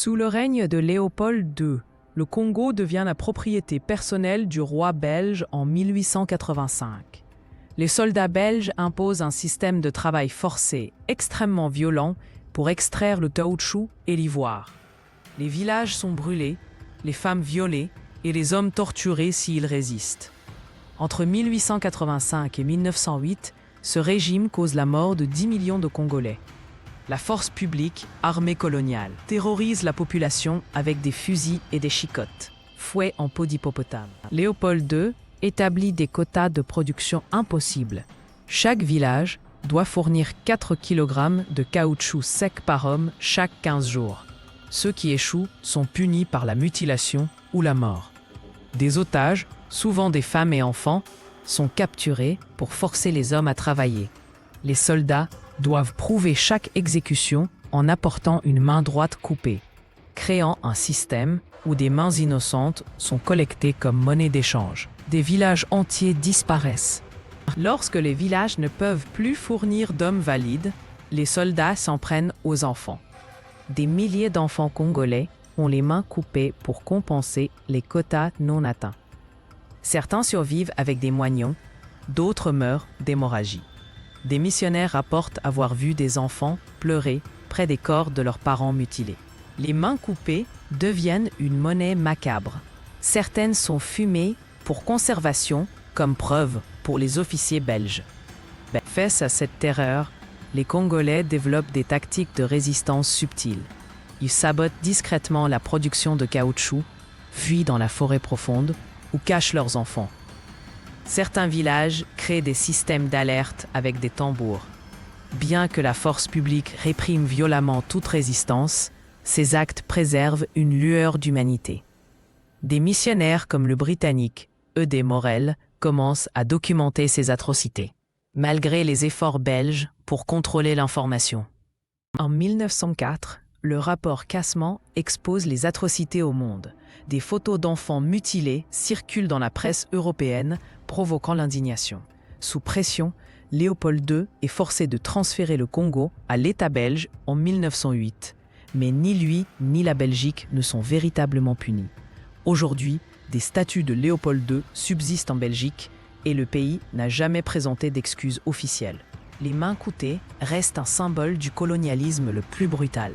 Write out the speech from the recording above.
Sous le règne de Léopold II, le Congo devient la propriété personnelle du roi belge en 1885. Les soldats belges imposent un système de travail forcé extrêmement violent pour extraire le caoutchouc et l'ivoire. Les villages sont brûlés, les femmes violées et les hommes torturés s'ils résistent. Entre 1885 et 1908, ce régime cause la mort de 10 millions de Congolais. La force publique, armée coloniale, terrorise la population avec des fusils et des chicottes, fouets en peau d'hippopotame. Léopold II établit des quotas de production impossibles. Chaque village doit fournir 4 kg de caoutchouc sec par homme chaque 15 jours. Ceux qui échouent sont punis par la mutilation ou la mort. Des otages, souvent des femmes et enfants, sont capturés pour forcer les hommes à travailler. Les soldats doivent prouver chaque exécution en apportant une main droite coupée, créant un système où des mains innocentes sont collectées comme monnaie d'échange. Des villages entiers disparaissent. Lorsque les villages ne peuvent plus fournir d'hommes valides, les soldats s'en prennent aux enfants. Des milliers d'enfants congolais ont les mains coupées pour compenser les quotas non atteints. Certains survivent avec des moignons, d'autres meurent d'hémorragie. Des missionnaires rapportent avoir vu des enfants pleurer près des corps de leurs parents mutilés. Les mains coupées deviennent une monnaie macabre. Certaines sont fumées pour conservation, comme preuve pour les officiers belges. Face à cette terreur, les Congolais développent des tactiques de résistance subtiles. Ils sabotent discrètement la production de caoutchouc, fuient dans la forêt profonde ou cachent leurs enfants. Certains villages créent des systèmes d'alerte avec des tambours. Bien que la force publique réprime violemment toute résistance, ces actes préservent une lueur d'humanité. Des missionnaires comme le Britannique E.D. Morel commencent à documenter ces atrocités, malgré les efforts belges pour contrôler l'information. En 1904, le rapport Cassement expose les atrocités au monde. Des photos d'enfants mutilés circulent dans la presse européenne, provoquant l'indignation. Sous pression, Léopold II est forcé de transférer le Congo à l'État belge en 1908. Mais ni lui ni la Belgique ne sont véritablement punis. Aujourd'hui, des statues de Léopold II subsistent en Belgique et le pays n'a jamais présenté d'excuses officielles. Les mains coupées restent un symbole du colonialisme le plus brutal.